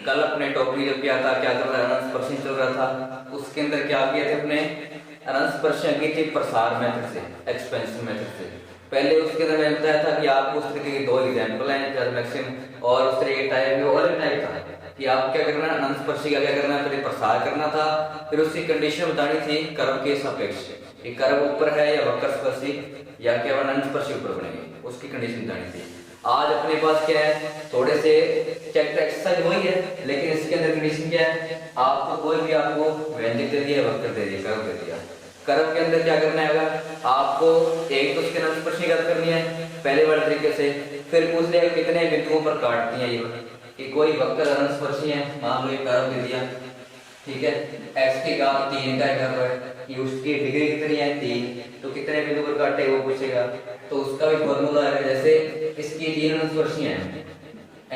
कल अपने टॉपिक जब किया था, क्या चल रहा है, अनंत चल रहा था, उसके अंदर क्या किए थे अपने, अनंत की थी प्रसार मेथड से, एक्सपेंशन मेथड से। पहले उसके अंदर मैंने बताया था कि आपको उस तरीके के दो एग्जाम्पल हैं मैक्सिमम, और उस तरीके के टाइप में और टाइप था कि आप क्या करना है, अनंत स्पर्शी का क्या करना है, पहले प्रसार करना था, फिर उसकी कंडीशन बतानी थी कर्व के सापेक्ष कि कर्व ऊपर है या वक्र स्पर्शी या क्या अनंत स्पर्शी ऊपर बनेगी, उसकी कंडीशन बतानी थी। आज अपने पास क्या है, थोड़े से चैप्टर एक्सरसाइज वही है, लेकिन इसके अंदर कंडीशन क्या है, आपको कोई भी आपको व्यंजक दे दिया, वक्र दे दिया, कर्व दे दिया, कर्व के अंदर क्या करना है, आपको एक तो उसके अनंत स्पर्शी ज्ञात करनी है पहले वाले तरीके से, फिर पूछ लिया कितने बिंदुओं पर काटती है ये, कि कोई वक्र अनंत स्पर्शी है, मान लो ये कर्व दे दिया, ठीक है, x की घात 3 का कर्व है, कि उसकी डिग्री कितनी है 3, तो कितने बिंदु पर काटे वो पूछेगा, तो उसका भी फॉर्मूला है, जैसे इसकी 3 अनंत स्पर्शियां हैं,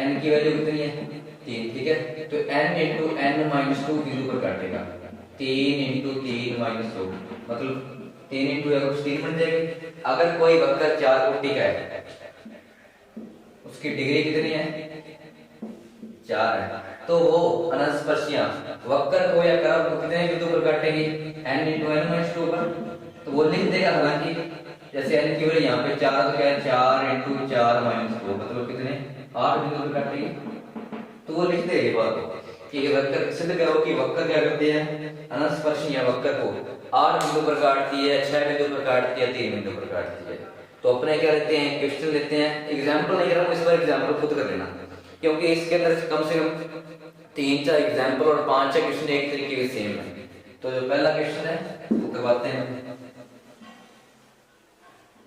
n की वैल्यू कितनी है 3, ठीक है, तो n इंटू n माइनस 2 बिंदु पर काटेगा, 3 इंटू 3 माइनस 2, मतलब 3 इंटू 3 बन जाएगी। अगर कोई वक्र 4 कोटि का है, उसकी डिग्री कितनी है 4 है, तो वो अनंत स्पर्शियां वक्र को या कर्व को कितने बिंदु पर काटेगी, n इंटू n माइनस 2 पर, तो वो लिख देगा, हालांकि जैसे n की वैल्यू यहाँ पे 4 तो क्या है 4 इंटू 4 माइनस 2, मतलब कितने 8 बिंदु पर काटेगी, तो वो लिख देगी बात कि वक्र सिद्ध करो कि वक्र क्या करते हैं, अनंत स्पर्शियां वक्र को 8 बिंदु पर काटती है, 6 बिंदु पर काटती है, 3 बिंदु पर काटती है। तो अपने क्या लेते हैं, क्वेश्चन लेते हैं, एग्जाम्पल नहीं कर रहा हूं, इस बार एग्जाम्पल खुद कर लेना, क्योंकि इसके अंदर कम से कम 3-4 एग्जाम्पल और 5-6 क्वेश्चन एक तरीके के सेम है। तो जो पहला क्वेश्चन है वो करवाते हैं,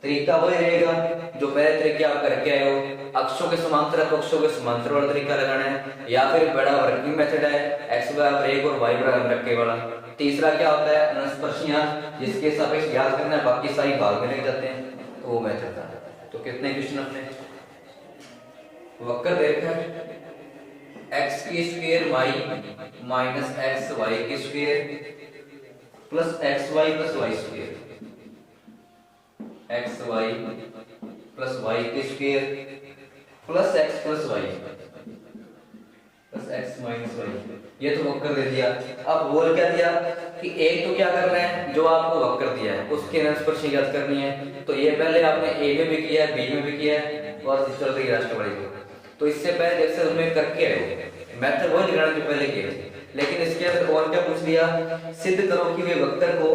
तरीका वही रहेगा जो पहले तरीके आप करके आए हो, अक्षों के समांतर पक्षों के समांतर वाला तरीका लगाना है, या फिर बड़ा वर्किंग मेथड है x बराबर 1 और y बराबर रखे वाला। तीसरा क्या होता है, अनंत स्पर्शियां जिसके सापेक्ष ज्ञात करना है, बाकी सारी भाग में लग जाते हैं, तो वो मेथड था। तो कितने क्वेश्चन अपने, वक्र देखकर x की square y minus x y की square plus x y plus y square, x y plus y की square plus x plus y plus x minus y, ये तो वक्र दे दिया। अब बोल क्या दिया कि एक तो क्या करना है, जो आपको वक्र दिया है उसके अनंत स्पर्शी ज्ञात करनी है, तो ये पहले आपने ए में भी किया है, बी में भी किया है, और चल रही राष्ट्रवादी को, तो इससे पहले जैसे उसमें करके आए मेथड वही लगाना जो पहले किए थे, लेकिन इसके अंदर और क्या पूछ लिया, सिद्ध करो कि वे वक्र को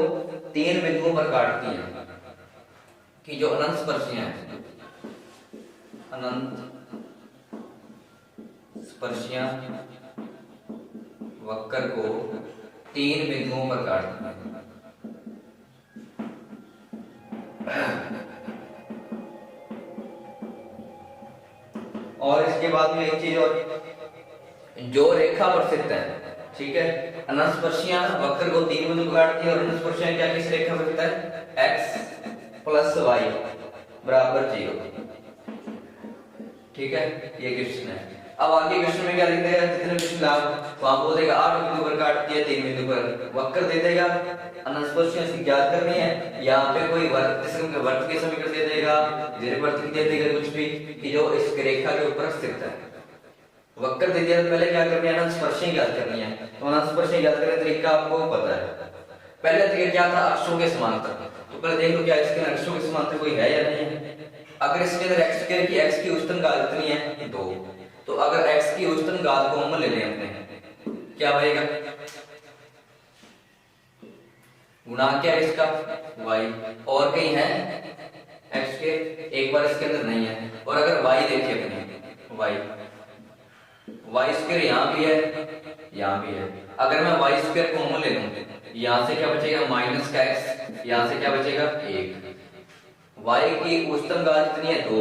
3 बिंदुओं पर काटती हैं, कि जो अनंत स्पर्शियां हैं, अनंत स्पर्शियां वक्र को 3 बिंदुओं पर काटती हैं। और इसके बाद में एक चीज और, जो रेखा पर स्थित है, ठीक है, अनंत स्पर्शियां वक्र को 3 बिंदु पर काटती है, और अनंत स्पर्शियां क्या किस रेखा पर स्थित है, x प्लस वाई बराबर 0, ठीक है, ये क्वेश्चन है। अब आगे क्वेश्चन में क्या लिख देगा, जितने क्वेश्चन लाभ वहां बोलेगा 8 बिंदु पर काटती है, 3 बिंदु पर वक्र दे देगा, अनंत स्पर्शियां इसकी ज्ञात करनी है, यहाँ पे कोई वर्त के समीकरण दे देगा, दीर्घवृत्त की दे देगा, कुछ भी कि जो इस रेखा के ऊपर स्थित है, वक्र दे दिया, पहले क्या करनी है, अनंत स्पर्शियां ज्ञात करनी है, तो अनंत स्पर्शियां ज्ञात करने का तरीका आपको पता है। पहले तरीका क्या था, अक्षों के समांतर, तो पहले देख लो क्या इसके अक्षों के समांतर कोई है या नहीं है। अगर इसके अंदर x स्क्वायर की x की उच्चतम घात कितनी है 2, तो अगर x की उच्चतम घात को हम ले लें अपने, क्या बनेगा, गुणा क्या है इसका y, और कहीं है x स्क्वायर, एक बार इसके अंदर नहीं है, और अगर y देखिए अपने y स्क्वायर यहाँ भी है, यहाँ भी है, अगर मैं y स्क्वायर को हम ले लूं, यहाँ से क्या बचेगा माइनस का x, यहाँ से क्या बचेगा 1, y की उच्चतम घात कितनी है 2,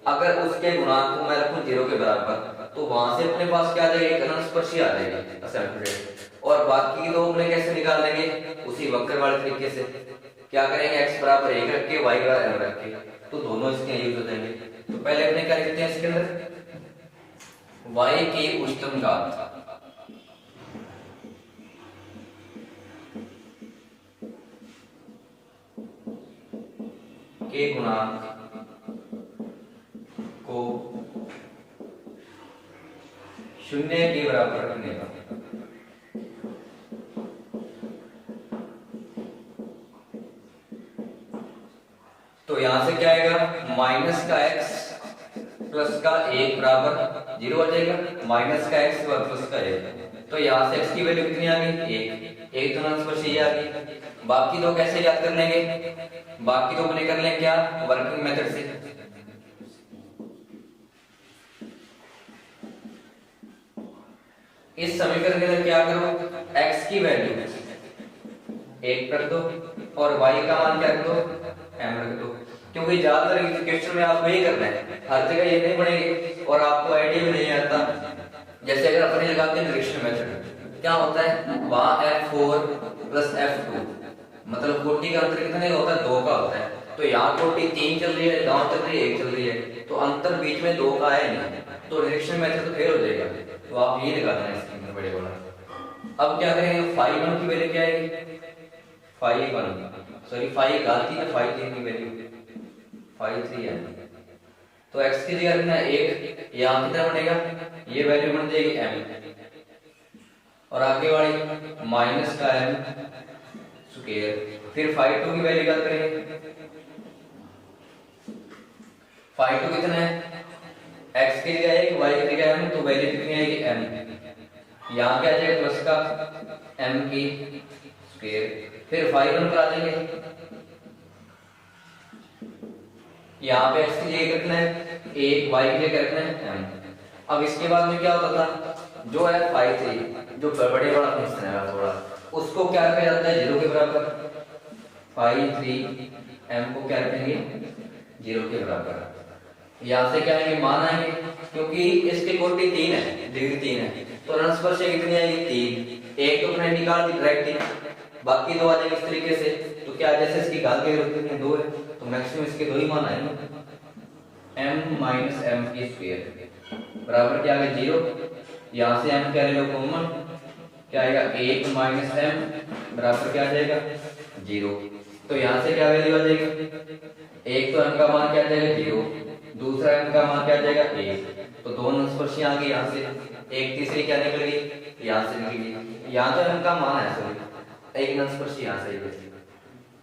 अगर उसके गुणांक को मैं रखूं 0 के बराबर, तो वहां से अपने पास क्या आ जाएगा, एक अनंत स्पर्शी आ जाएगी असेंबली, और बाकी दो अपने कैसे निकाल लेंगे, उसी वक्र वाले तरीके से, क्या करेंगे x बराबर 1 रख के y बराबर m रख के, तो दोनों इसके यूज हो जाएंगे। तो पहले अपने क्या लिखते हैं इसके अंदर, y की उच्चतम घात के गुणांक को शून्य के बराबर रखने का। तो यहां से क्या आएगा, माइनस का x प्लस का 1 बराबर 0 आ जाएगा, माइनस का x प्लस का 1। तो यहाँ से x की वैल्यू कितनी आ गई, 1। एक तो स्पर्शी आ गई। बाकी दो कैसे याद कर लेंगे, बाकी दो अपने कर लेंगे क्या, वर्किंग मेथड से। इस समीकरण के अंदर क्या करो, x की वैल्यू 1 रख दो और y का मान क्या रख दो, m रख दो। क्योंकि ज्यादातर क्वेश्चन में आपको यही करना है, हर जगह ये नहीं पढ़ेंगे और आपको आइडिया भी नहीं आता। जैसे अगर अपने लगाते हैं निरीक्षण मेथड, क्या होता है, वहां f4 प्लस f2 मतलब कोटि का अंतर कितने का होता है, 2 का होता है। तो यहाँ कोटि 3 चल रही है, गांव चल रही है 1 चल रही है, तो अंतर बीच में 2 का है नहीं, तो निरीक्षण मेथड तो फेल हो जाएगा। तो आप ये निकालना है इसके अंदर बड़े वाला। अब क्या करेंगे, फाई 1 की वैल्यू क्या आएगी, फाई 1 सॉरी फाई गाती है, फाई 3 की वैल्यू फाई 3 है। तो x की जगह रखना 1, यहाँ कितना बनेगा, ये वैल्यू बन जाएगी m और आगे वाली माइनस का m स्क्वायर। फिर फाई 2 की वैल्यू क्या करेंगे, फाई 2 कितना है, x की जगह 1 y की जगह m, तो वैल्यू कितनी आएगी m। यहाँ क्या आ जाएगा प्लस का m की स्क्वायर। फिर फाई 1 पर आ जाएंगे, यहाँ पे x की जगह रखना है 1, y की जगह रखना है m। अब इसके बाद में क्या होता था, जो है फाई 3 जो बड़े बड़ा फंक्शन है थोड़ा, उसको क्या किया जाता है 0 के बराबर, फाई 3 m को क्या रखेंगे 0 के बराबर। यहाँ से क्या आएंगे, मान आएंगे, क्योंकि इसके कोटि 3 है, डिग्री 3 है, तो रणस्पर्श कितनी आएगी 3। एक तो मैंने निकाल दी डायरेक्ट, बाकी दो आ जाएंगे इस तरीके से। तो क्या जैसे इसकी गाल के रूप में 2 है, तो मैक्सिमम इसके 2 ही मान आएंगे, m माइनस m की स्क्वायर बराबर क्या आएगा 0। यहाँ से m क्या ले लो कॉमन, क्या आएगा 1 माइनस m बराबर क्या आ जाएगा 0। तो यहाँ से क्या वैल्यू आ जाएगी, एक तो m का मान क्या आ जाएगा 0, दूसरा m का मान क्या आ जाएगा 1। तो दोनों स्पर्शियां आ गई, यहाँ से एक तीसरी क्या निकल गई, यहाँ से निकल गई। यहाँ तो m का मान है सॉरी, एक स्पर्शी यहाँ से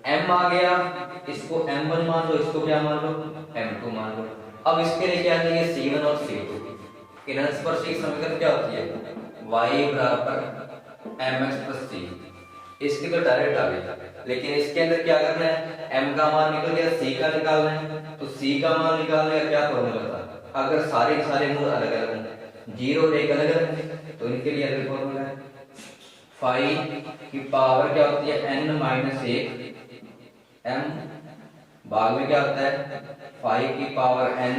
m आ गया, इसको m1 मान लो, इसको क्या मान लो m2 मान लो। अब इसके लिए क्या चाहिए, c1 और c2। इन स्पर्शी की समीकरण क्या होती है, y बराबर mx प्लस c। इसकी तो डायरेक्ट आ गई, लेकिन इसके अंदर क्या करना है, m का मान निकल गया, c का निकालना है। तो c का मान निकालने का क्या फॉर्मूला था, अगर सारे सारे मूल अलग अलग हों, 0 1 अलग अलग, तो इनके लिए अलग फॉर्मूला है। फाई की पावर क्या होती है n माइनस 1 m, भाग में क्या होता है फाई की पावर n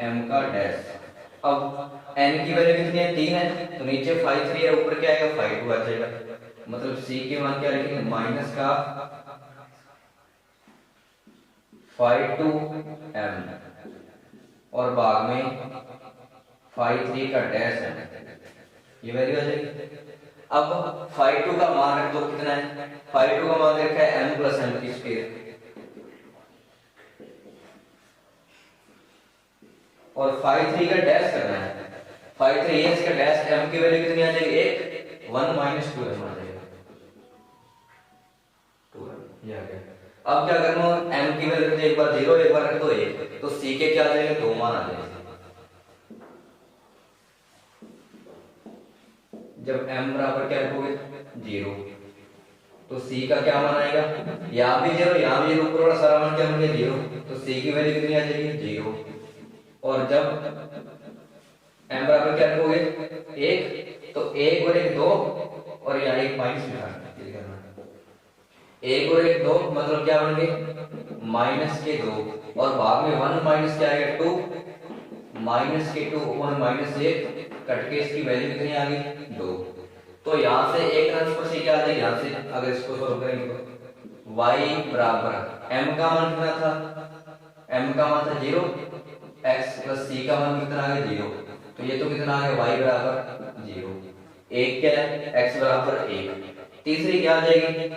m का डैश। अब n की वैल्यू कितनी है 3 है, तो नीचे फाई 3 है, ऊपर क्या आएगा फाई 2 आ जाएगा। मतलब c के मान क्या लिखेंगे, माइनस का फाई 2 m और भाग में फाई 3 का डैश है, ये वैल्यू आ जाएगी। अब फाई 2 का मान रख दो कितना है, फाई 2 का मान रखा है m प्लस m की स्क्वायर, और फाई 3 का डैश करना है। फाई 3 है, इसका डैश m की वैल्यू कितनी आ जाएगी 1 माइनस 2 m आ जाएगा 2 ये आ गया। अब क्या करना है, m की वैल्यू एक बार 0 एक बार रख दो 1, तो c के क्या आ जाएगा 2 मान आ जाएगा। जब m बराबर क्या रखोगे 0, तो c का क्या मान आएगा, यहाँ भी 0 यहाँ भी 0, ऊपर वाला सारा मान क्या बन गया 0, तो c की वैल्यू कितनी आ जाएगी 0। और जब m बराबर क्या रखोगे 1, तो 1 और 1 2, और यहाँ 1 माइनस करना, 1 और 1 2 मतलब क्या बन गए माइनस के 2, और भाग में 1 माइनस क्या आएगा 2, माइनस के 2 और माइनस 1 कट के इसकी वैल्यू कितनी आ गई 2। तो यहाँ से एक ट्रांसफर क्या आ जाएगी, यहाँ से अगर इसको सॉल्व करेंगे तो y बराबर m का मान कितना था, m का मान था 0, x प्लस c का मान कितना आ गया 0, तो ये तो कितना आ गया y बराबर 0, 1 क्या है x बराबर 1। तीसरी क्या आ जाएगी,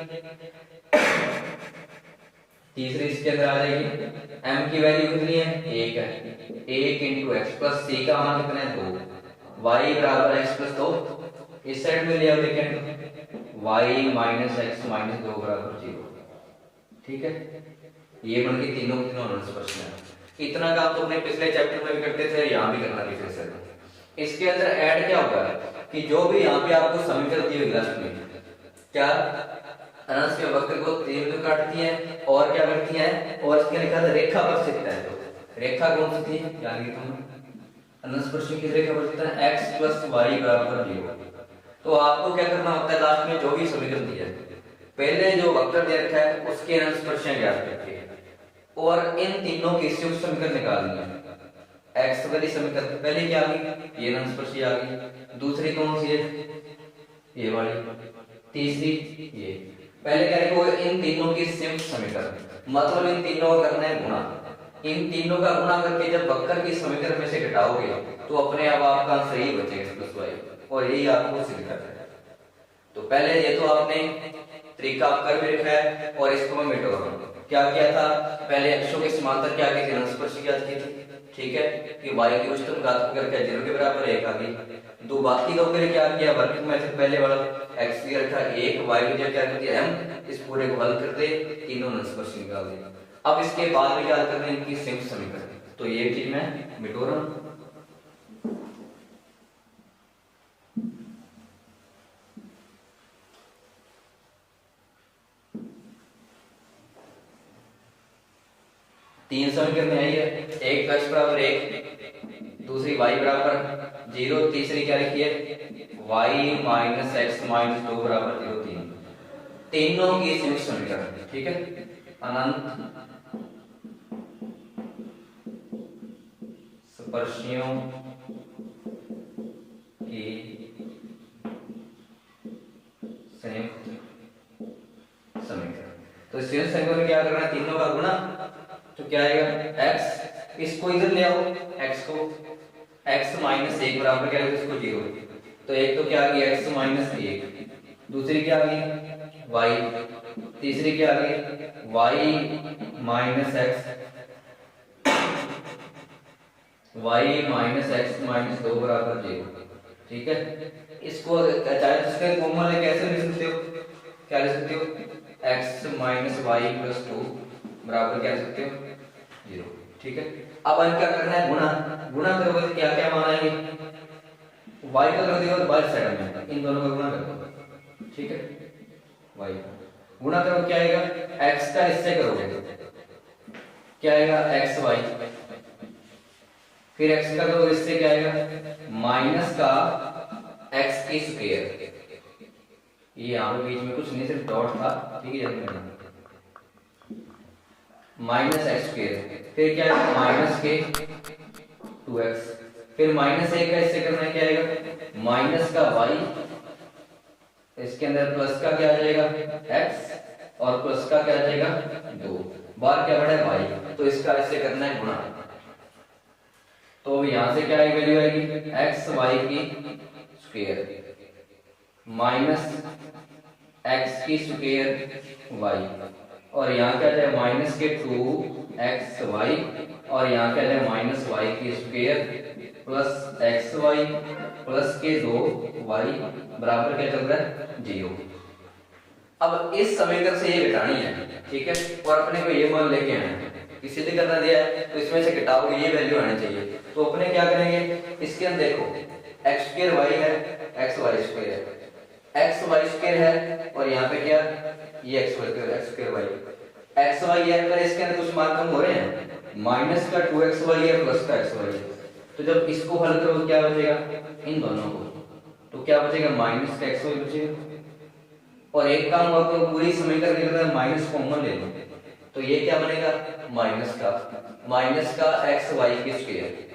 तीसरी इसके अंदर आ जाएगी m की वैल्यू कितनी है 1 है, 1 इंटू एक्स प्लस c का मान कितना है 2, y बराबर x प्लस 2, इस साइड में लिया लेकिन y माइनस एक्स माइनस 2 बराबर 0। ठीक है, ये बन गई तीनों तीनों अनंत प्रश्न है। इतना काम तो अपने पिछले चैप्टर में भी करते थे, यहाँ भी करना भी सर। इसके अंदर ऐड क्या होगा कि जो भी यहाँ पे आपको समीकरण दी हुई लास्ट में, क्या अनंत में वक्र को तीन में काटती है और क्या करती है, और इसके लिखा था रेखा पर स्थित है। तो रेखा कौन सी थी, यानी अनंत स्पर्शी की रेखा पर स्थित है x प्लस वाई बराबर 0। तो आपको क्या करना होता है, लास्ट में जो भी समीकरण दिया है पहले जो वक्र दे रखा है उसके अनंत स्पर्शियां ज्ञात करके और इन तीनों की संयुक्त समीकरण निकालनी है। x वाली समीकरण पहले क्या आ गई, ये अनंत स्पर्शी आ गई, दूसरी कौन सी है, ये वाली, तीसरी ये। पहले क्या लिखो, इन तीनों की संयुक्त समीकरण, मतलब इन तीनों का करना है गुणा। इन तीनों का गुणा करके जब वक्र की समीकरण में से घटाओगे तो अपने आप आपका आंसर ही बचेगा x प्लस वाई, और यही आपको सिद्ध करना है। तो पहले ये तो आपने तरीका कर भी रखा है और इसको मैं मिटा रहा हूं। क्या किया था, पहले अक्षों के समांतर क्या की थी, अनंत स्पर्शी ज्ञात की थी। ठीक है, कि y की उच्चतम घात को करके 0 के बराबर 1 आ गई। दो बाकी दो के लिए क्या किया, वर्ग में से पहले वाला x की रखा 1, y की जगह क्या कर दिया m, इस पूरे को हल कर दे, तीनों अनंत स्पर्शी निकाल दे। अब इसके बाद में याद करना है इनकी संयुक्त समीकरण, तो ये चीज मैं मिटा रहा हूं। तीन समीकरण आई है, एक x बराबर 1, दूसरी y बराबर 0, तीसरी क्या लिखी है y माइनस एक्स माइनस 2 बराबर 0, 3। तीनों की संयुक्त समीकरण। ठीक है, अनंत स्पर्शियों की संयुक्त समीकरण। तो संयुक्त समीकरण क्या करना है, तीनों का गुणा, तो क्या आएगा x, इसको इधर ले आओ, x को x माइनस 1 बराबर क्या है, इसको 0। तो एक तो क्या आ गई x माइनस 1, दूसरी क्या आ गई y, तीसरी क्या आ गई y माइनस x माइनस 2 बराबर 0। ठीक है, इसको चाहे इसके कॉमन है कैसे लिख सकते हो, क्या लिख सकते हो, x माइनस वाई प्लस 2 बराबर क्या लिख सकते हो 0। ठीक है, अब इनका करना है गुणा। गुणा करोगे तो क्या क्या मान आएंगे, y का कर दिया और बाहर साइड में इन दोनों का गुणा कर दो। ठीक है, y गुणा करो क्या आएगा, x का इससे करोगे क्या आएगा xy, फिर x का करोगे इससे क्या आएगा माइनस का x की स्क्वायर। ये यहां पे बीच में कुछ नहीं, सिर्फ डॉट था। ठीक है, माइनस एक्स स्क्वायर, फिर क्या है माइनस के 2x, फिर माइनस 1 का इससे करना है क्या आएगा माइनस का y, इसके अंदर प्लस का क्या आ जाएगा x और प्लस का क्या आ जाएगा 2, बाहर क्या बढ़ा है y, तो इसका इससे करना है गुणा। तो यहां से क्या वैल्यू आएगी x y की स्क्वायर माइनस x की स्क्वायर y, और यहाँ क्या जाए माइनस के 2xy, और यहाँ क्या जाए माइनस y की स्क्वायर प्लस xy प्लस के 2y बराबर क्या चल रहा है 0। अब इस समीकरण से ये घटानी है। ठीक है, और अपने को ये मान लेके आना है, इसी से करना दिया है तो इसमें से घटाओगे ये वैल्यू आनी चाहिए। तो अपने क्या करेंगे, इसके अंदर देखो x स्क्वायर y है, x y स्क्वायर है, x y स्क्वायर है, और यहाँ पे क्या ये x square y x y है, पर इसके अंदर कुछ मान कम हो रहे हैं, माइनस का 2xy है प्लस का xy है। तो जब इसको हल करो क्या बचेगा इन दोनों को, तो क्या बचेगा माइनस का xy बचेगा, और एक काम और तो पूरी समीकरण के अंदर माइनस कॉमन ले लो, तो ये क्या बनेगा माइनस का xy की स्क्वायर।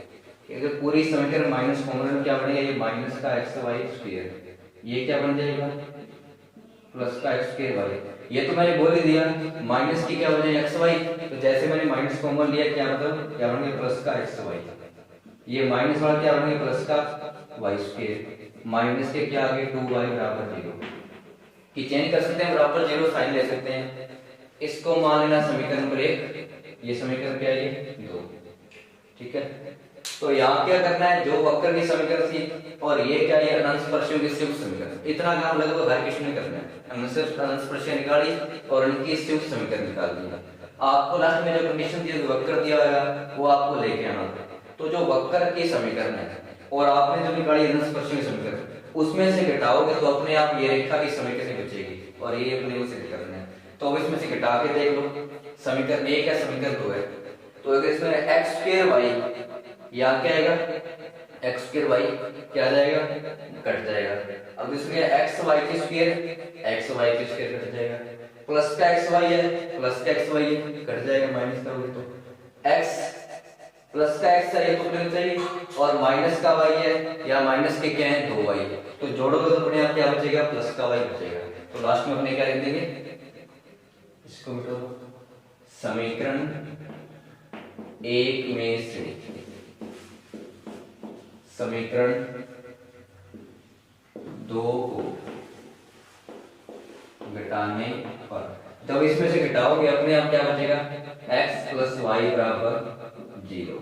अगर पूरी समीकरण माइनस कॉमन में क्या बनेगा, ये माइनस का xy स्क्वायर, ये क्या बन जाएगा प्लस का x स्क्वायर y। ये तो मैंने बोल ही दिया माइनस की क्या वजह एक्स वाई, तो जैसे मैंने माइनस कॉमन लिया क्या मतलब क्या बन गया प्लस का एक्स वाई, ये माइनस वाला क्या बन गया प्लस का वाई स्क्वायर, माइनस के क्या आ गए 2y बराबर 0 की चेंज कर सकते हैं, बराबर 0 साइन ले सकते हैं। इसको मान लेना समीकरण नंबर 1, ये समीकरण क्या है 2। ठीक है, तो यहाँ क्या करना है, जो वक्र की समीकरण थी और ये क्या, ये अनंत स्पर्शियों की संयुक्त समीकरण, इतना काम लगभग हर किसी ने करना है। हमने सिर्फ अनंत स्पर्शियां निकाली और उनकी संयुक्त समीकरण निकाल दी। आपको लास्ट में जो कंडीशन दी होगी, वक्र दिया होगा, वो आपको लेके आना होगा। तो जो वक्र की समीकरण है और आपने जो निकाली अनंत स्पर्शियों की समीकरण, उसमें से घटाओगे तो अपने आप ये रेखा की समीकरण बचेगी और ये अपने को सिद्ध करना है। तो अब इसमें से घटा के देख लो, समीकरण एक है, समीकरण दो है। तो अगर इसमें x स्क्वायर y, यहाँ क्या आएगा, x स्क्वायर y क्या आ जाएगा, कट जाएगा। अब इसमें x y की स्क्वायर, x y की स्क्वायर कट जाएगा, प्लस का x y है, प्लस का x y है, कट जाएगा, माइनस करोगे तो x प्लस का x है तो अपने चाहिए, और माइनस का y है, या माइनस के क्या है, 2y, तो जोड़ोगे तो अपने आप क्या बचेगा, प्लस का y बचेगा। तो लास्ट में अपने क्या लिख देंगे, इसको मिटाओ, समीकरण एक में से समीकरण दो को घटाने पर, जब इसमें से घटाओगे अपने आप क्या बचेगा, x प्लस वाई बराबर 0।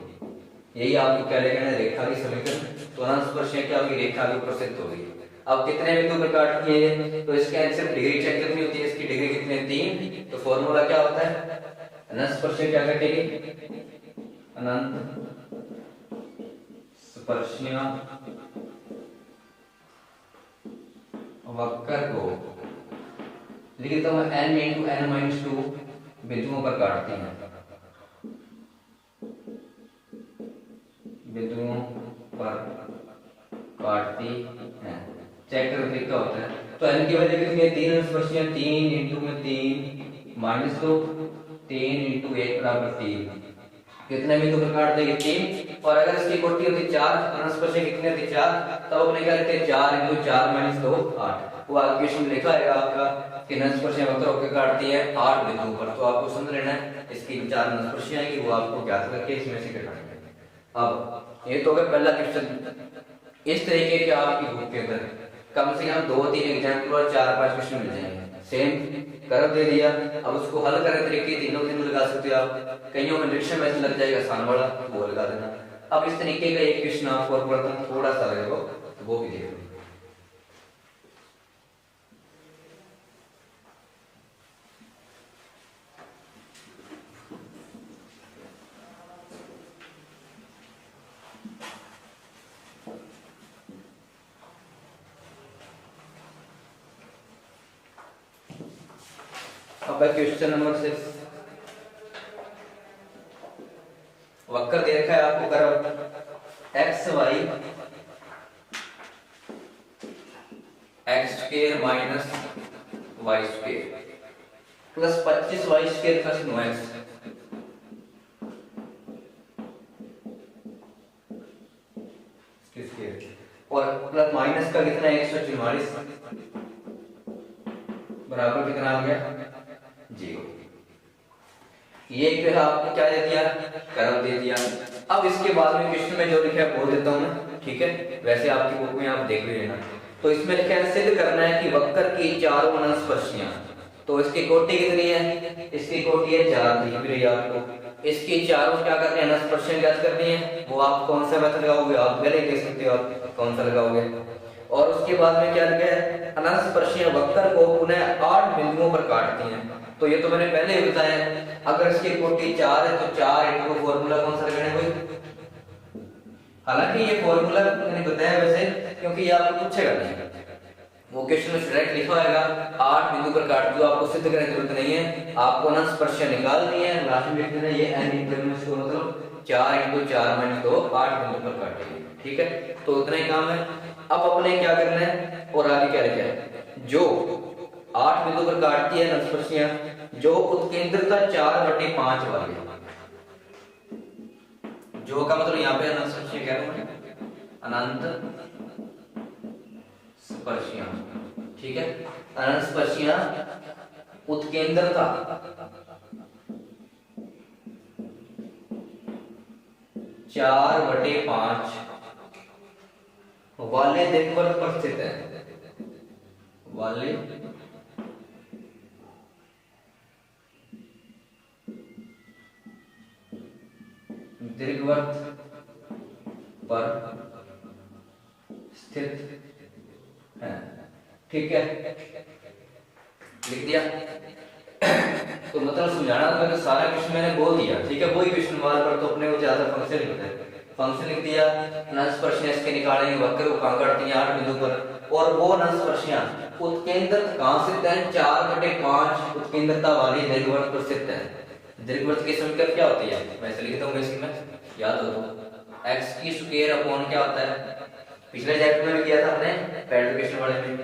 यही आपको क्या लेना है, रेखा की समीकरण। तो अनंत स्पर्शियां क्या होगी, रेखा के ऊपर सिद्ध होगी। अब कितने बिंदु पर काटती है, तो इसके आंसर डिग्री चेक करनी होती है, इसकी डिग्री कितनी है, 3। तो फॉर्मूला क्या होता है, अनंत स्पर्शियां क्या कटेगी, अनंत स्पर्शियां वक्र को लिख देता हूं n इंटू n माइनस 2 बिंदुओं पर काटती हैं, बिंदुओं पर काटती हैं। चेक करो क्या होता है। तो n की वजह कितनी है, 3 स्पर्शियां, 3 इंटू में 3 माइनस 2, 3 इंटू 1 बराबर 3, कितने बिंदु पर काट देगी, 3। और अगर इसकी कोटि होती 4, अनंत स्पर्शियां कितनी होती 4, तब अपने क्या लिखते हैं, 4 इंटू 4 माइनस 2 8। वो आगे क्वेश्चन लिखा है आपका कि अनंत स्पर्शियां वक्र होकर काटती है 8 बिंदुओं पर। तो आपको समझ लेना है इसकी 4 अनंत स्पर्शियां आएंगी, वो आपको ज्ञात करके इसमें से घटानी है। अब ये तो हो गया पहला क्वेश्चन। इस तरीके के आपकी बुक के अंदर कम से कम 2-3 एग्जाम्पल और 4-5 क्वेश्चन मिल जाएंगे। सेम कर्व दे दिया, अब उसको हल करने तरीके तीनों लगा सकते हो आप। कईयों में निरीक्षण में लग जाएगा आसान वाला, वो लगा देना। अब इस तरीके का एक क्वेश्चन आपको थोड़ा सा लगेगा, वो भी देखो। अब क्वेश्चन नंबर 6, वक्र दे रखा है आपको curve x y x square minus y square plus 25 y square plus 9x और प्लस माइनस का कितना है 144 बराबर कितना आ गया 0। ये फिर आपको क्या दे दिया, कर्व दे दिया। अब इसके बाद में क्वेश्चन में जो लिखा है बोल देता हूं मैं, ठीक है, वैसे आपकी बुक में आप देख भी लेना। तो इसमें लिखा है सिद्ध करना है कि वक्र की चारों अनंत स्पर्शियां, तो इसकी कोटि कितनी है, इसकी कोटि है 4 दिख भी रही है आपको। इसकी चारों क्या करनी है, अनंत स्पर्शियां ज्ञात करनी है। वो आप कौन सा मेथड लगाओगे, आप पहले देख सकते हो आप कौन सा लगाओगे। और उसके बाद में क्या लिखा है, अनंत स्पर्शियां वक्र को पुनः 8 बिंदुओं पर काटती हैं। तो ये तो मैंने पहले ही बताया, अगर इसकी कोटि 4 है तो 4 इनको फॉर्मूला कौन सा लगाना है कोई, हालांकि ये फॉर्मूला मैंने बताया वैसे क्योंकि ये आपको पूछेगा नहीं, वो क्वेश्चन में डायरेक्ट लिखा होगा 8 बिंदु पर काट दो, आपको सिद्ध करने की जरूरत नहीं है, आपको अनंत स्पर्शियां निकालनी है। लास्ट में लिख देना ये n इंटू इसको मतलब 4 इंटू 4 माइनस 2 8 बिंदु पर काटेंगे, ठीक है। तो उतना ही काम है। अब अपने क्या करना है और आगे क्या लिखा है, जो 8 बिंदु पर काटती है अनंत स्पर्शियां, जो उत्केंद्रता 4/5 वाली, जो का मतलब यहाँ पे अनंत स्पर्शियां कह रहा हूं मैं, अनंत स्पर्शियां, ठीक है। अनंत स्पर्शियां उत्केंद्रता 4/5 वाले दीर्घवृत्त पर स्थित है, वाले दीर्घवृत्त पर स्थित है। ठीक है, लिख दिया। तो मतलब समझाना था कि सारा क्वेश्चन मैंने बोल दिया। ठीक है, वही क्वेश्चन बार पर तो अपने को ज्यादा फंक्शन लिखता है। फंक्शन लिख दिया, नंस्पर्शियां इसके निकालेंगे, वक्र को कहां काटती हैं 8 बिंदु पर, और वो नंस्पर्शियां उत्केंद्र कहां स्थित है 4/5 उत्केंद्रता वाली दीर्घवृत्त पर स्थित है। दीर्घवृत्त की समीकरण क्या होती है, मैं लिख देता हूं इसमें, याद हो तो x की स्क्वायर अपॉन क्या होता है, पिछले चैप्टर में भी किया था हमने पेडिफिकेशन वाले में,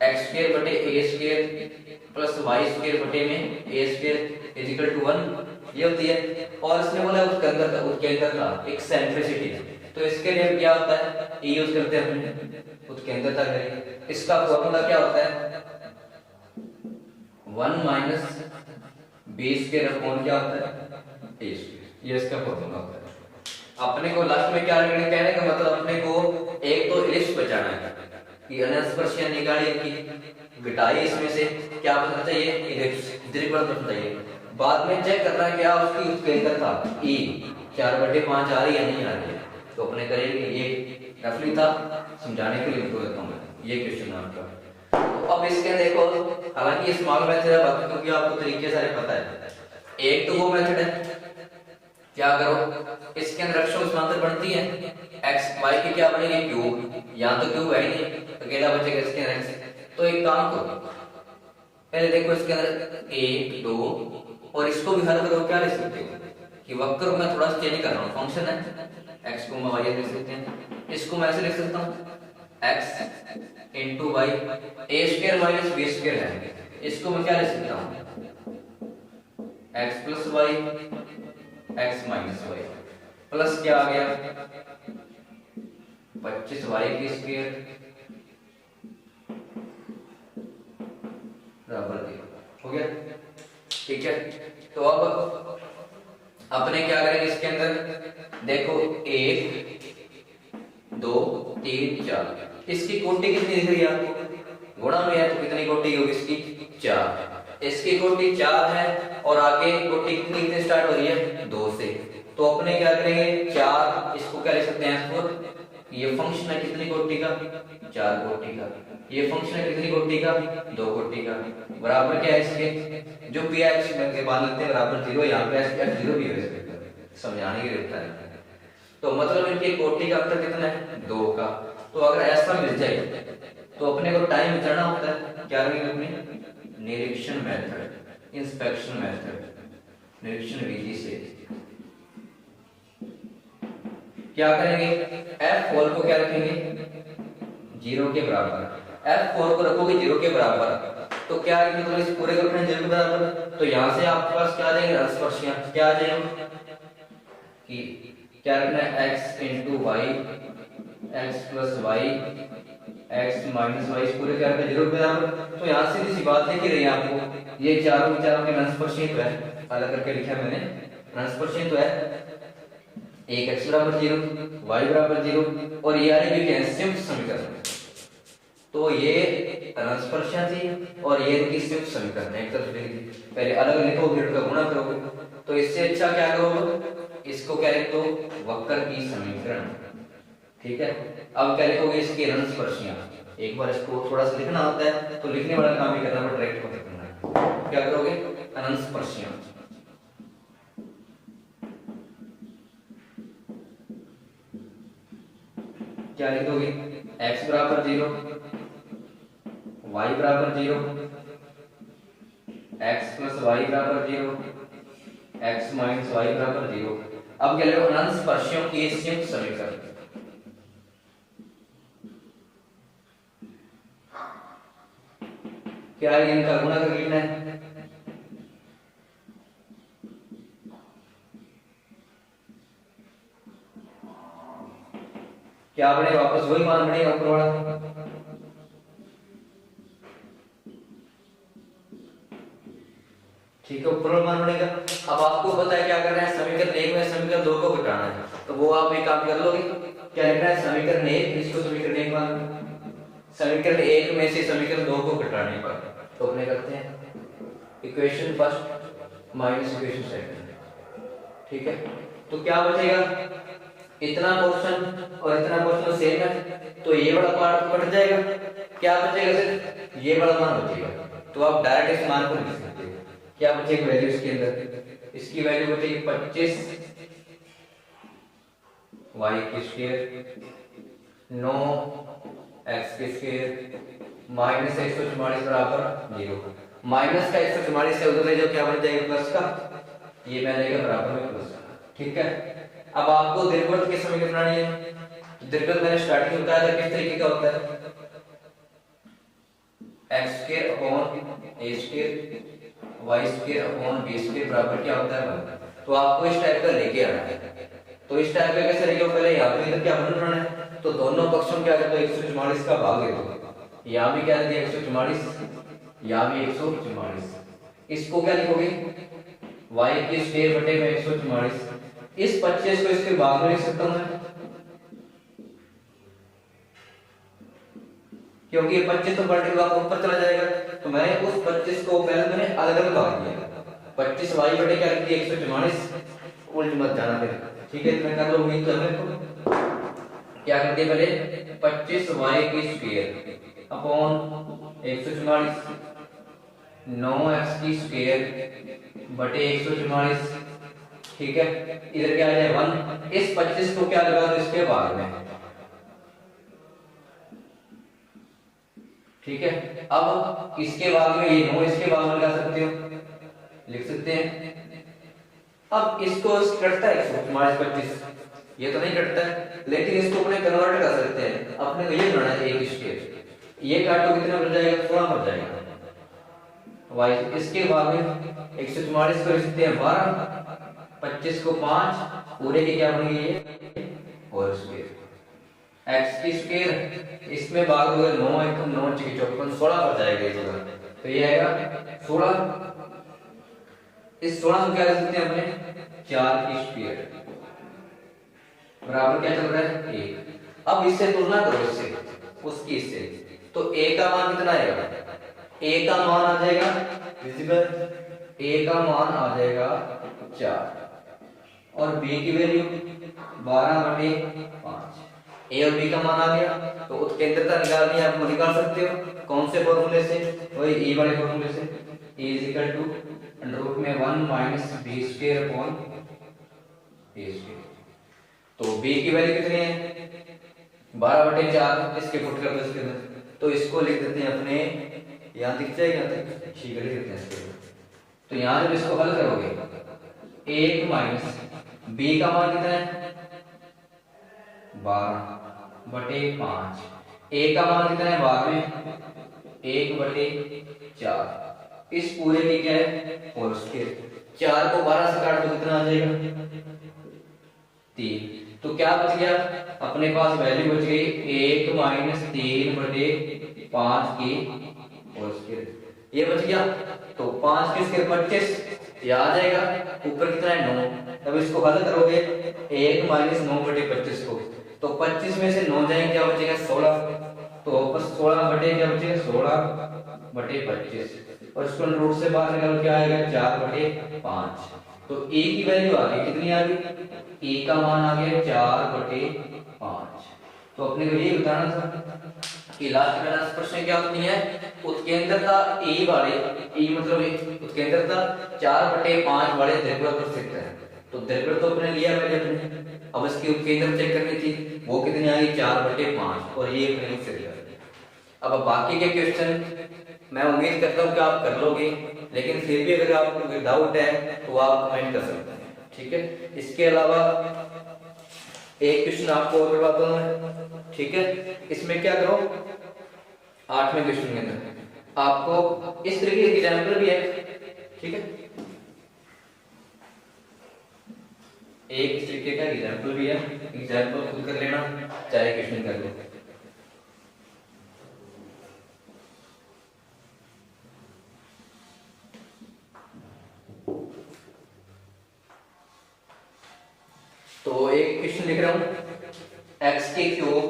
x स्क्वायर बटे a square plus y square बटे में a square is equal to 1, ये होती है। और इसने बोला उत्केंद्रता एक्सेंट्रिसिटी, तो इसके लिए क्या होता है, e यूज करते हैं हमने उत्केंद्रता के लिए। इसका फॉर्मूला क्या होता है 1 माइनस b स्क्वायर अपॉन क्या होता है a स्क्वायर, ये इसका फॉर्मूला होता है। अपने को लास्ट में क्या लिखने कहने का मतलब अपने को एक तो इलिप्स बचाना है कि अनस्पर्शियां निकाली की घटाई, इसमें से क्या पता चाहिए इलिप्स दीर्घवृत्त पता चाहिए। बाद में चेक करना है क्या उसकी उत्केंद्रता e 4/5 आ रही है नहीं आ रही है, तो अपने करेंगे ये रफली था समझाने के लिए लिख देता हूं ये क्वेश्चन आपका। तो अब इसके देखो, हालांकि ये स्मॉल मेथड है बाकी क्योंकि आपको तरीके सारे पता है। एक तो वो मेथड है, क्या करो इसके अंदर अक्षों समांतर बनती है, x y की क्या बनेगी क्यूब, या तो क्यूब है ही नहीं अकेला बचेगा इसके अंदर x। तो एक काम करो पहले देखो इसके अंदर 1 2 और इसको भी हल करो, क्या लिख सकते हो कि वक्र में थोड़ा सा चेंज कर रहा हूं, फंक्शन है x को y लिख सकते हैं, इसको मैं ऐसे लिख सकता हूं x into y, a square minus b square है, इसको मैं क्या लिख सकता हूं x plus y x minus y plus क्या आ गया 25y की स्क्वायर बराबर 0 हो गया। ठीक है, तो अब अपने क्या करेंगे इसके अंदर देखो 1 2 3 4, इसकी कोटि कितनी दिख रही है आपको, गुणा में है तो कितनी कोटि होगी इसकी 4, इसकी कोटि 4 है और आगे कोटि कितनी स्टार्ट हो रही है 2 से, तो अपने क्या करेंगे 4, इसको क्या लिख सकते हैं 4, ये फंक्शन है कितनी कोटि का 4 कोटि का, ये फंक्शन है कितनी कोटि का 2 कोटि का, बराबर क्या है इसके जो भी x के मान लेते हैं बराबर 0, यहाँ पे x 0 भी है समझाने के लिए होता है। तो मतलब इनकी कोटि का अंतर कितना है 2 का। तो अगर ऐसा मिल जाए तो अपने को टाइम बचाना होता है, क्या करेंगे अपने निरीक्षण मेथड, इंस्पेक्शन मेथड, निरीक्षण विधि से क्या करेंगे f4 को क्या रखेंगे 0 के बराबर, f4 को रखोगे 0 के बराबर तो क्या है मतलब इस पूरे को रखना 0 के बराबर, तो यहां से आपके पास क्या आ जाएंगे अंशस्पर्शियां, क्या आ जाएंगे कि क्या रखना है x into y x plus y x minus y, इस पूरे क्या रखना 0 के बराबर। तो यहां से सी बात लिख रही है आपको, ये चारों के अंशस्पर्शियां तो है, अलग करके लिखा मैंने अंशस्पर्शियां तो है, एक x बराबर 0 y बराबर 0 और ये आ रही है संयुक्त समीकरण। तो ये अंशस्पर्शियां थी और ये इनकी संयुक्त समीकरण एक तरफ लिख दी, पहले अलग लिखो फिर उसका गुणा करोगे, तो इससे अच्छा क्या करोगे इसको क्या लिख दो वक्र की समीकरण। ठीक है, अब क्या लिखोगे इसकी अंशस्पर्शियां, एक बार इसको थोड़ा सा लिखना होता है तो लिखने वाला काम ही करना पड़ता है, डायरेक्ट को करना है। क्या करोगे अंशस्पर्शियां, क्या लिखोगे x बराबर 0 y बराबर 0 x प्लस y बराबर 0 x माइनस y बराबर 0। अब क्या लिखो अंशस्पर्शियों की संयुक्त समीकरण, क्या है इनका गुणा कर लिखना है, क्या बनेगा वापस वही मान बनेगा ऊपर वाला, ठीक है ऊपर वाला मान बनेगा। अब आपको पता है क्या करना है समीकरण 1 में समीकरण 2 को घटाना है, तो वो आप एक काम कर लोगे, क्या लिखना है समीकरण 1 इसको समीकरण 1 मान, समीकरण 1 में से समीकरण 2 को घटाने पर तो अपने करते हैं equation first minus equation second. ठीक है, तो क्या बचेगा इतना पोर्शन और इतना पोर्शन सेम है, तो ये वाला पार्ट कट जाएगा, क्या बचेगा सिर्फ ये वाला मान बचेगा। तो आप डायरेक्ट इस मान को लिख सकते हो, क्या बचेगा वैल्यू इसके अंदर, इसकी वैल्यू बचेगी 25 y की स्क्वायर 9 x की स्क्वायर माइनस 144 बराबर 0। माइनस का 144 से उधर ले जाओ, क्या बन जाएगा प्लस का, ये बन जाएगा बराबर में प्लस का। ठीक है, अब आपको दीर्घवृत्त की समीकरण बनानी है। तो दीर्घवृत्त मैंने स्टार्टिंग में बताया था किस तरीके का होता है, x square upon a square y square upon b square बराबर क्या होता है 1। तो आपको इस टाइप का लेके आना है। तो इस टाइप का कैसे लेके, पहले यहाँ पे इधर क्या बनाना है, तो दोनों पक्षों में क्या करते हो 144 का भाग दे दो, यहाँ भी क्या दे 144, यहाँ भी 144, इसको क्या लिखोगे y की स्क्वायर बटे में 144, इस 25 को इसके भाग में लिख सकता हूं मैं, क्योंकि ये 25 तो पलट के बाद ऊपर चला जाएगा, तो मैंने उस 25 को पहले मैंने अलग अलग भाग दिया, 25 y बटे क्या लिख दिया 144, उल्ट मत जाना फिर। ठीक है, तो मैं क्या करूंगी, तो क्या कर दिया पहले 25 y की स्क्वायर अपॉन 144 9 x की स्क्वायर बटे 144। ठीक है, इधर क्या आ जाए 1, इस 25 को क्या लगा दो इसके भाग में। ठीक है, अब इसके भाग में ये 9 इसके भाग में लगा सकते हो, लिख सकते हैं। अब इसको कटता है 144, ये तो नहीं कटता है, लेकिन इसको अपने कन्वर्ट कर सकते हैं, अपने को ये बनाना है एक स्क्वायर, ये काटो कितना बन जाएगा 16 बन जाएगा y, इसके भाग में 144 को लिख सकते हैं 12, 25 को 5, पूरे की क्या बनेगी ये और स्क्वायर x की स्क्वायर, इसमें भाग दोगे 9 1 9 6 54 16 पर जाएगा ये जगह, तो ये आएगा 16। इस 16 को क्या लिख सकते हैं अपने 4 की स्क्वायर बराबर क्या चल रहा है 1। अब इससे तुलना करो इससे उसकी इससे, तो a का मान कितना आएगा, a का मान आ जाएगा विजिबल, a का मान आ जाएगा 4 और b की वैल्यू 12/5, a और b का मान आ गया। तो उत्केंद्रता निकालनी है, आप निकाल सकते हो कौन से फॉर्मूले से, वही e वाले फॉर्मूले से, a √1 - b square upon a square. तो b की वैल्यू कितनी है 12/4, इसके पुट कर दो इसके अंदर, तो इसको लिख देते हैं अपने, यहाँ दिख जाएगा तक, ठीक है लिख देते हैं इसको। तो यहाँ जब इसको हल करोगे 1 माइनस b का मान कितना है 12/5, a का मान कितना है भाग में 1/4, इस पूरे की क्या है होल स्क्वायर, 4 को 12 से काट दो कितना आ जाएगा 3। तो क्या बच गया अपने पास वैल्यू बच गई 1 - 3/5 की होल स्क्वायर, ये बच गया। तो 5 की स्क्वायर 25, ये आ जाएगा, ऊपर कितना है 9, तब इसको हल करोगे 1 - 9/25 को, तो 25 में से 9 जाएंगे क्या बचेगा 16, तो वापस 16 बटे क्या बचेगा 16/25, और इसको रूट से बाहर निकालो क्या आएगा 4/5। तो a की वैल्यू आ गई कितनी आ गई, a का मान आ गया 4/5। तो अपने को ये बताना था कि लास्ट बैलेंस प्रश्न क्या होती है, उत्केंद्रता a वाले, e मतलब उत्केंद्रता 4/5 वाले दीर्घवृत्त प्रसिद्ध है। तो दीर्घवृत्त तो अपने लिया मैंने अपने, अब इसकी उत्केंद्र चेक करनी थी, वो कितनी आ गई 4/5, और ये अपने से लिया। अब बाकी के क्वेश्चन मैं उम्मीद करता हूँ कि आप कर लोगे, लेकिन फिर भी अगर आपको कोई डाउट है तो आप कमेंट कर सकते हैं। ठीक है, इसके अलावा एक क्वेश्चन आपको और करवाता हूँ मैं। ठीक है, इसमें क्या करो 8वें क्वेश्चन के अंदर आपको इस तरीके की एग्जाम्पल भी है। ठीक है, एक इस तरीके का एग्जाम्पल भी है, एग्जाम्पल खुद कर लेना चाहे क्वेश्चन कर लो। तो एक क्वेश्चन लिख रहा हूं x की क्यूब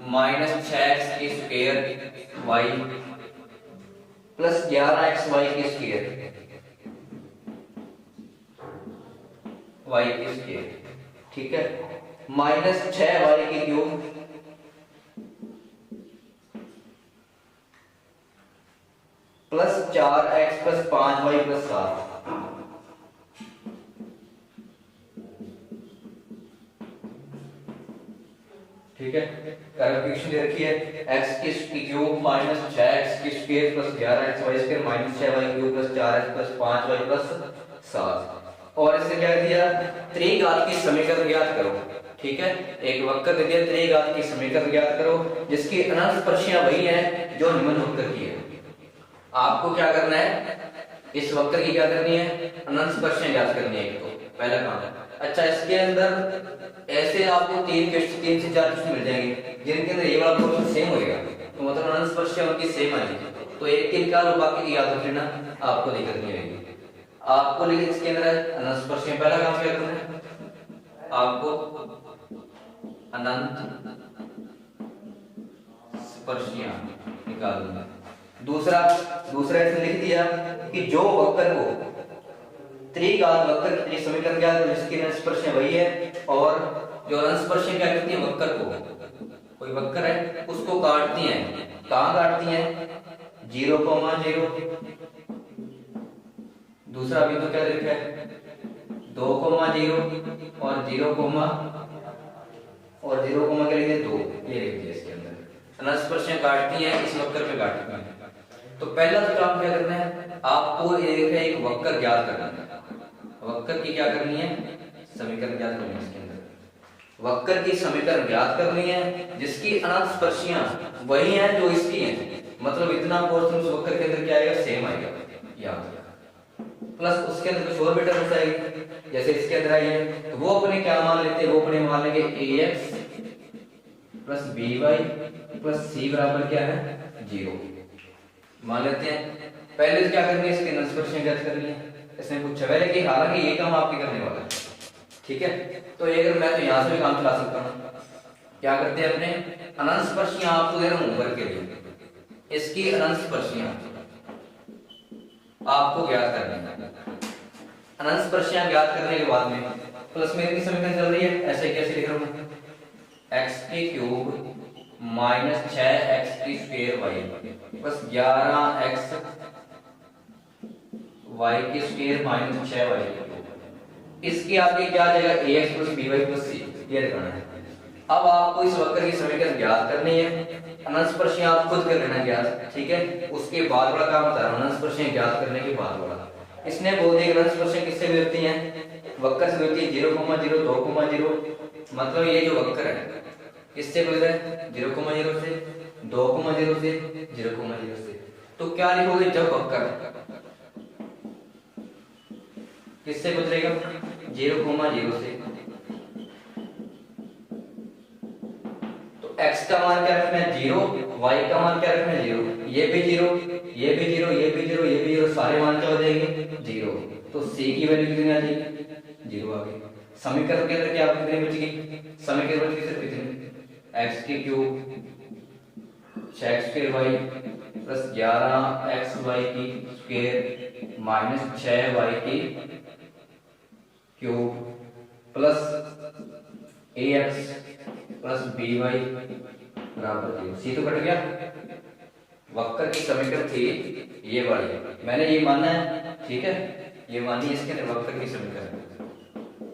माइनस 6x की स्क्वायर y प्लस 11xy की स्क्वायर y की स्क्वायर ठीक है, माइनस 6y की cube plus 4x plus 5y plus 7। ठीक है, इक्वेशन दे रखी है x की क्यूब माइनस 6x की square plus 11x y square minus 6y cube plus 4x plus 5y plus 7। और इससे क्या दिया, त्रिघात की समीकरण ज्ञात करो। ठीक है, एक वक्र दे दिया, त्रिघात की समीकरण ज्ञात करो जिसकी अनंत स्पर्शियां वही है जो निम्न वक्र की है। आपको क्या करना है, इस वक्र की क्या करनी है, अनंत स्पर्शियां ज्ञात करनी है। एक तो पहला काम है। अच्छा, इसके अंदर ऐसे आपको 3 से 4 क्वेश्चन मिल जाएंगे जिनके अंदर ये वाला क्वेश्चन सेम होएगा, तो मतलब अनंत स्पर्शियां उनकी सेम आएगी, तो एक के निकालो बाकी की याद रख लेना, आपको दिक्कत नहीं आएगी। आपको लेकिन इसके अंदर अनंत स्पर्शियां, पहला काम क्या करना है, आपको अनंत स्पर्शियां निकालना। दूसरा इसने लिख दिया कि जो वक्र को त्रिघात वक्र की समीकरण क्या है, जिसकी अनंत स्पर्शियां वही है, और जो अनंत स्पर्शियां क्या करती है, वक्र को, कोई वक्र है उसको काटती हैं। कहां काटती हैं, 0,0। दूसरा बिंदु क्या लिखा है, 2,0 और 0, क्या लिखे 2, ये लिख दिया। इसके अंदर अनंत स्पर्शियां काटती हैं, इस वक्र पे काटती हैं। तो पहला तो काम क्या करना है, आपको एक वक्र ज्ञात करना है। वक्र की क्या करनी है, समीकरण ज्ञात करनी है। इसके अंदर वक्र की समीकरण ज्ञात करनी है जिसकी अनंत स्पर्शियां वही हैं जो इसकी हैं, मतलब इतना पोर्शन उस वक्र के अंदर क्या आएगा, सेम आएगा। याद प्लस उसके अंदर कुछ और भी टर्म्स आएगी, जैसे इसके अंदर आई है, तो वो अपने क्या मान लेते हैं, वो अपने मान लेंगे ax plus by plus c बराबर क्या है, 0 मान लेते हैं। पहले तो क्या करनी है, इसके अनंत स्पर्शियां ज्ञात करनी है। इसने पूछा पहले कि हालांकि ये काम आपके करने वाला है। ठीक है, तो ये अगर मैं तो यहां से भी काम चला सकता हूं। क्या करते हैं, अपने अनंत स्पर्शियां आपको दे रहा हूं ऊपर के लिए, इसकी अनंत स्पर्शियां आपको ज्ञात करनी है। अनंत स्पर्शियां ज्ञात करने के बाद में प्लस में कितनी समीकरण चल रही है, ऐसे कैसे लिख रहा हूं, x की क्यूब माइनस 6x की square y plus 11x y की स्क्वायर माइनस 6y। इसके आगे क्या आ जाएगा, ax plus by plus c, ये दिखाना है। अब आपको इस वक्र की समीकरण ज्ञात करनी है, अनंत स्पर्शियां आप खुद कर लेना ज्ञात। ठीक है, उसके बाद वाला काम बता रहा हूं, अनंत स्पर्शियां ज्ञात करने के बाद वाला। इसने बोल दिया अनंत स्पर्शियां किससे गुजरती हैं, वक्र से गुजरती है 0,0 2,0, मतलब ये जो वक्र है किससे गुजरा है, 0,0 से 2,0 से 0,0 से। तो क्या लिखोगे, जब वक्र किससे गुजरेगा, 0,0 से, तो x का मान क्या रखना है 0, y का मान क्या रखना है 0, ये भी 0, ये भी 0, ये भी 0, ये भी 0, सारे मान क्या हो जाएंगे 0। तो c की वैल्यू कितनी आ जाएगी, 0 आ गई। समीकरण के अंदर क्या कितनी बचेगी, समीकरण की सिर्फ कितनी, x की cube 6x y plus 11xy की स्क्वायर माइनस 6y की cube plus ax plus by बराबर 0। सी तो कट गया। वक्र की समीकरण थी ये वाली, मैंने ये माना है। ठीक है, ये मानी इसके अंदर वक्र की समीकरण,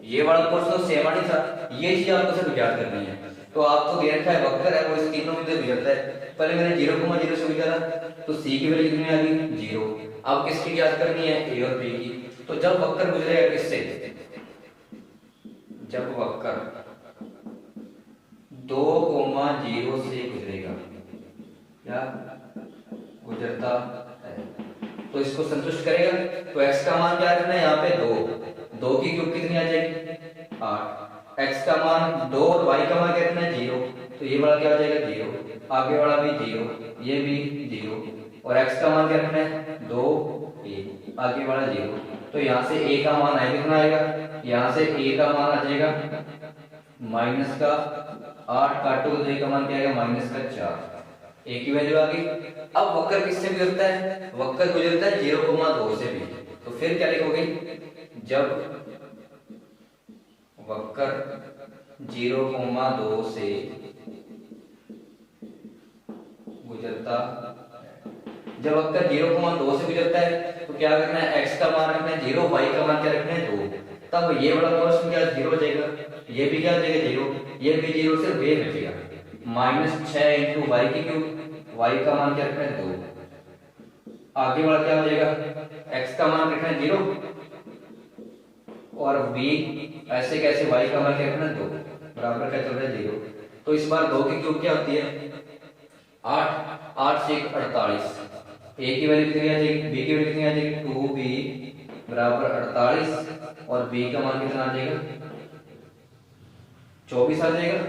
ये वाला कोर्स तो सेम नहीं था, ये चीज आपको सिर्फ ज्ञात करनी है। तो आपको दे रखा है वक्र है वो इस तीनों में से गुजरता है। पहले मैंने 0,0 से गुजरा, तो c की वैल्यू कितनी आ गई 0। अब किसकी ज्ञात करनी है, a और b की। तो जब वक्र गुजरेगा किससे, जब वक्र 2,0 से गुजरेगा, क्या गुजरता है, तो इसको संतुष्ट करेगा। तो x का मान क्या रखना है, यहाँ पे 2 की क्यूब कितनी आ जाएगी 8, x का मान 2 और y का मान क्या रखना है 0, तो ये वाला क्या हो जाएगा 0, आगे वाला भी 0, ये भी 0, और x का मान क्या रखना है 2 a, आगे वाला 0। तो यहाँ से a का मान आएगा, कितना आएगा, यहाँ से a का मान आ जाएगा माइनस का 8, काटो तो a का मान क्या आएगा माइनस का 4, a की वैल्यू आ गई। अब वक्र किससे गुजरता है, वक्र गुजरता है 0,2 से भी। तो फिर क्या लिखोगे, जब वक्र 0,2 से गुजरता। जब वक्र 0,2 से गुजरता है तो क्या करना है, x का मान रखना है 0, y का मान क्या रखना है 2। तब ये वाला पोर्शन क्या 0 हो जाएगा, ये भी क्या हो जाएगा 0, ये भी 0, सिर्फ ये बचेगा -6 इंटू वाई की क्यूब, y का मान क्या रखना है 2। आगे वाला क्या हो जाएगा, x का मान रखना है 0 और b ऐसे कैसे y का मान क्या रखना है 2, बराबर क्या चल रहा है 0। तो इस बार 2 की क्यूब क्या होती है 8, 8 से 48, a की वैल्यू कितनी आ जाएगी, b की वैल्यू कितनी आ जाएगी 2b बराबर 48 और b का मान कितना आ जाएगा 24 आ जाएगा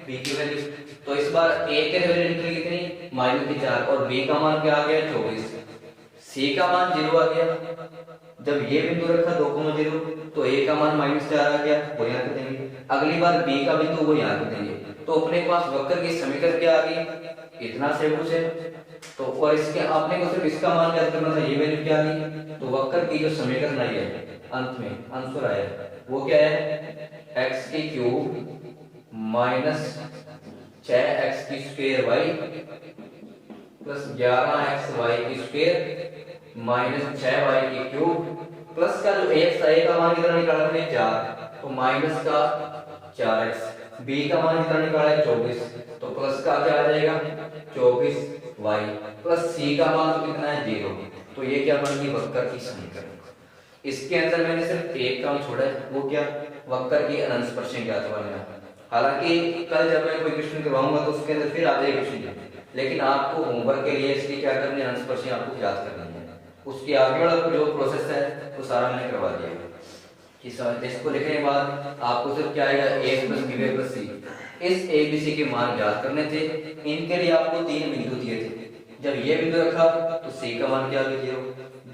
b की वैल्यू। तो इस बार a की वैल्यू निकली कितनी -4 और b का मान क्या आ गया 24, c का मान 0 आ गया। जब ये बिंदु रखा 2,0 तो a का मान -4 आ गया, वो यहाँ कर देंगे। अगली बार b का बिंदु वो यहाँ कर देंगे। तो अपने पास वक्र की समीकरण क्या आ गई, इतना से कुछ है। तो और इसके आपने को सिर्फ इसका मान ज्ञात करना था, ये वैल्यू क्या आ गई। तो वक्र की जो समीकरण आई है अंत में आंसर आया वो क्या है, x की क्यूब माइनस 6x की स्क्वायर y प्लस 11xy की स्क्वायर माइनस 6y की क्यूब प्लस का जो x है का मान कितना निकाला हमने 4, तो माइनस का 4x, b का मान कितना निकाला है 24, तो प्लस का क्या आ जाएगा 24y प्लस c का मान तो कितना है 0। तो ये क्या बन गई वक्र की समीकरण। इसके अंदर मैंने सिर्फ एक काम छोड़ा है, वो क्या, वक्र की अनंत स्पर्शें ज्ञात करना। हालांकि कल जब मैं कोई क्वेश्चन करवाऊंगा तो उसके अंदर फिर आ जाएगा क्वेश्चन, लेकिन आपको होमवर्क के लिए इसकी क्या करनी है, अनंत स्पर्शें आपको याद करनी है। उसके आगे वाला जो प्रोसेस है वो सारा मैंने करवा दिया है। इसको लिखने के बाद आपको सिर्फ क्या आएगा a + b + c। इस a b c के मान ज्ञात करने थे। इनके लिए आपको 3 बिंदु दिए थे। जब ये बिंदु रखा तो c का मान क्या आ गया 0,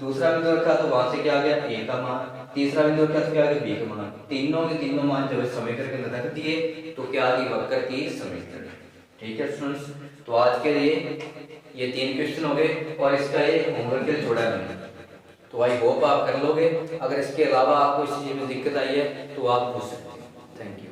दूसरा बिंदु रखा तो वहां से क्या आ गया a का मान, तीसरा बिंदु रखा तो क्या आ गया b का मान। तीनों के तीनों मान जब समीकरण के अंदर रख दिए तो क्या आ गई वक्र की समीकरण। ठीक है स्टूडेंट्स, तो आज के लिए ये 3 क्वेश्चन हो गए और इसका ये होमवर्क के लिए छोड़ा है मैंने। तो आई होप आप कर लोगे। अगर इसके अलावा आपको इस चीज में दिक्कत आई है तो आप पूछ सकते हैं। Thank you.